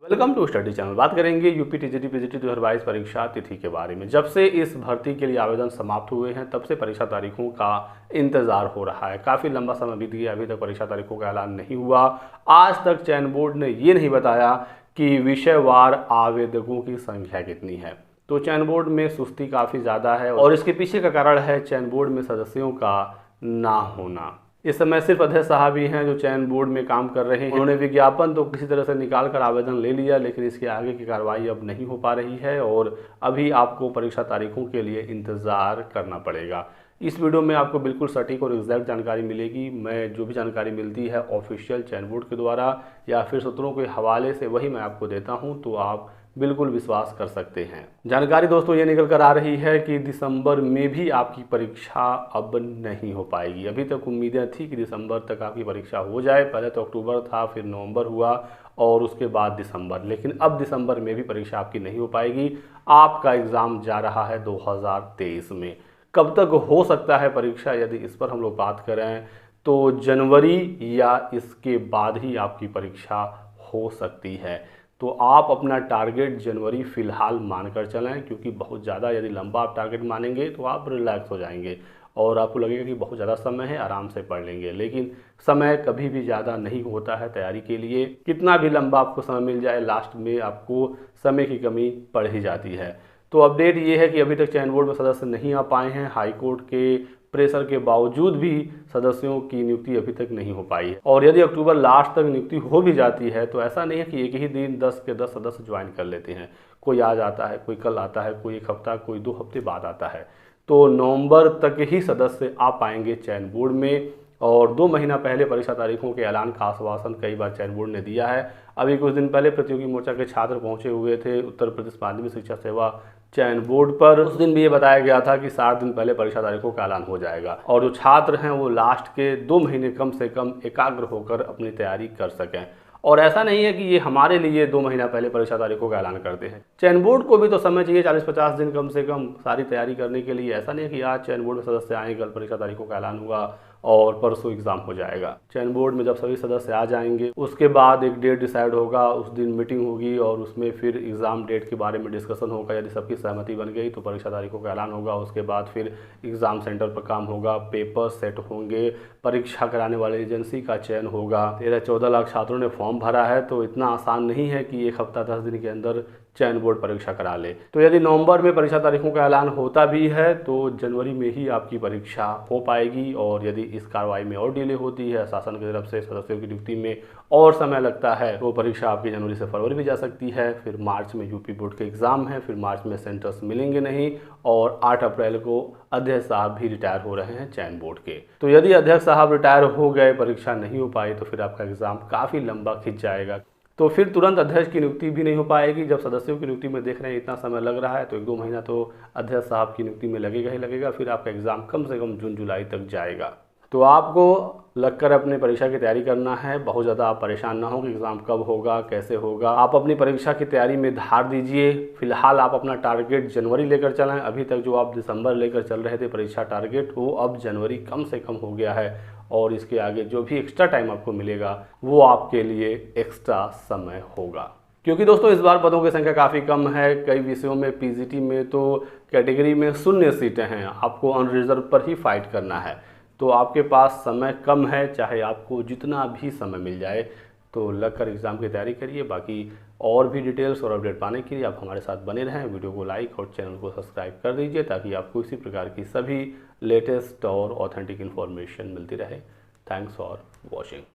Welcome to study channel. बात करेंगे UP TGT PGT 2022 परीक्षा तिथि के बारे में। जब से इस भर्ती के लिए आवेदन समाप्त हुए हैं तब से परीक्षा तारीखों का इंतजार हो रहा है। काफ़ी लंबा समय बीत गया, अभी तक परीक्षा तारीखों का ऐलान नहीं हुआ। आज तक चयन बोर्ड ने ये नहीं बताया कि विषयवार आवेदकों की संख्या कितनी है। तो चयन बोर्ड में सुस्ती काफ़ी ज़्यादा है और इसके पीछे का कारण है चयन बोर्ड में सदस्यों का ना होना। इस समय सिर्फ अध्यक्ष साहब ही हैं जो चयन बोर्ड में काम कर रहे हैं। उन्होंने विज्ञापन तो किसी तरह से निकाल कर आवेदन ले लिया, लेकिन इसके आगे की कार्रवाई अब नहीं हो पा रही है और अभी आपको परीक्षा तारीखों के लिए इंतज़ार करना पड़ेगा। इस वीडियो में आपको बिल्कुल सटीक और एग्जैक्ट जानकारी मिलेगी। मैं जो भी जानकारी मिलती है ऑफिशियल चयन बोर्ड के द्वारा या फिर सूत्रों के हवाले से वही मैं आपको देता हूँ, तो आप बिल्कुल विश्वास कर सकते हैं। जानकारी दोस्तों ये निकल कर आ रही है कि दिसंबर में भी आपकी परीक्षा अब नहीं हो पाएगी। अभी तक उम्मीदें थी कि दिसंबर तक आपकी परीक्षा हो जाए। पहले तो अक्टूबर था, फिर नवंबर हुआ और उसके बाद दिसंबर, लेकिन अब दिसंबर में भी परीक्षा आपकी नहीं हो पाएगी। आपका एग्ज़ाम जा रहा है 2023 में। कब तक हो सकता है परीक्षा, यदि इस पर हम लोग बात करें तो जनवरी या इसके बाद ही आपकी परीक्षा हो सकती है। तो आप अपना टारगेट जनवरी फ़िलहाल मानकर चलें, क्योंकि बहुत ज़्यादा यदि लंबा आप टारगेट मानेंगे तो आप रिलैक्स हो जाएंगे और आपको लगेगा कि बहुत ज़्यादा समय है, आराम से पढ़ लेंगे। लेकिन समय कभी भी ज़्यादा नहीं होता है तैयारी के लिए। कितना भी लंबा आपको समय मिल जाए, लास्ट में आपको समय की कमी पड़ ही जाती है। तो अपडेट ये है कि अभी तक चयन बोर्ड में सदस्य नहीं आ पाए हैं। हाईकोर्ट के प्रेशर के बावजूद भी सदस्यों की नियुक्ति अभी तक नहीं हो पाई है। और यदि अक्टूबर लास्ट तक नियुक्ति हो भी जाती है तो ऐसा नहीं है कि एक ही दिन 10 के 10 सदस्य ज्वाइन कर लेते हैं। कोई आज आता है, कोई कल आता है, कोई एक हफ्ता, कोई 2 हफ्ते बाद आता है। तो नवंबर तक ही सदस्य आ पाएंगे चयन बोर्ड में और 2 महीना पहले परीक्षा तारीखों के ऐलान का आश्वासन कई बार चयन बोर्ड ने दिया है। अभी कुछ दिन पहले प्रतियोगी मोर्चा के छात्र पहुंचे हुए थे उत्तर प्रदेश माध्यमिक शिक्षा सेवा चयन बोर्ड पर। उस दिन भी ये बताया गया था कि 7 दिन पहले परीक्षा तारीखों का ऐलान हो जाएगा और जो छात्र हैं वो लास्ट के 2 महीने कम से कम एकाग्र होकर अपनी तैयारी कर सकें। और ऐसा नहीं है कि ये हमारे लिए 2 महीना पहले परीक्षा तारीखों का ऐलान करते हैं। चयन बोर्ड को भी तो समय चाहिए 40-50 दिन कम से कम सारी तैयारी करने के लिए। ऐसा नहीं है कि आज चयन बोर्ड में सदस्य आए, कल परीक्षा तारीखों का ऐलान हुआ और परसों एग्जाम हो जाएगा। चयन बोर्ड में जब सभी सदस्य आ जाएंगे उसके बाद एक डेट डिसाइड होगा, उस दिन मीटिंग होगी और उसमें फिर एग्ज़ाम डेट के बारे में डिस्कशन होगा। यदि सबकी सहमति बन गई तो परीक्षा तारीखों का ऐलान होगा। उसके बाद फिर एग्ज़ाम सेंटर पर काम होगा, पेपर सेट होंगे, परीक्षा कराने वाले एजेंसी का चयन होगा। 13-14 लाख छात्रों ने फॉर्म भरा है, तो इतना आसान नहीं है कि एक हफ्ता 10 दिन के अंदर चयन बोर्ड परीक्षा करा ले। तो यदि नवंबर में परीक्षा तारीखों का ऐलान होता भी है तो जनवरी में ही आपकी परीक्षा हो पाएगी। और यदि इस कार्रवाई में और डिले होती है, शासन की तरफ से सदस्यों की नियुक्ति में और समय लगता है, तो परीक्षा आपकी जनवरी से फरवरी भी जा सकती है। फिर मार्च में यूपी बोर्ड के एग्ज़ाम है, फिर मार्च में सेंटर्स मिलेंगे नहीं और 8 अप्रैल को अध्यक्ष साहब भी रिटायर हो रहे हैं चयन बोर्ड के। तो यदि अध्यक्ष साहब रिटायर हो गए, परीक्षा नहीं हो पाई, तो फिर आपका एग्ज़ाम काफ़ी लंबा खिंच जाएगा। तो फिर तुरंत अध्यक्ष की नियुक्ति भी नहीं हो पाएगी। जब सदस्यों की नियुक्ति में देख रहे हैं इतना समय लग रहा है, तो 1-2 महीना तो अध्यक्ष साहब की नियुक्ति में लगेगा ही लगेगा। फिर आपका एग्ज़ाम कम से कम जून जुलाई तक जाएगा। तो आपको लगकर अपनी परीक्षा की तैयारी करना है। बहुत ज़्यादा आप परेशान ना हो कि एग्ज़ाम कब होगा, कैसे होगा। आप अपनी परीक्षा की तैयारी में धार दीजिए। फिलहाल आप अपना टारगेट जनवरी लेकर चलें। अभी तक जो आप दिसंबर लेकर चल रहे थे परीक्षा टारगेट, वो अब जनवरी कम से कम हो गया है और इसके आगे जो भी एक्स्ट्रा टाइम आपको मिलेगा वो आपके लिए एक्स्ट्रा समय होगा। क्योंकि दोस्तों इस बार पदों की संख्या काफ़ी कम है। कई विषयों में पीजीटी में तो कैटेगरी में 0 सीटें हैं, आपको अनरिजर्व पर ही फाइट करना है। तो आपके पास समय कम है, चाहे आपको जितना भी समय मिल जाए। तो लगकर एग्ज़ाम की तैयारी करिए। बाकी और भी डिटेल्स और अपडेट पाने के लिए आप हमारे साथ बने रहें। वीडियो को लाइक और चैनल को सब्सक्राइब कर दीजिए ताकि आपको इसी प्रकार की सभी लेटेस्ट और ऑथेंटिक इन्फॉर्मेशन मिलती रहे। Thanks for watching.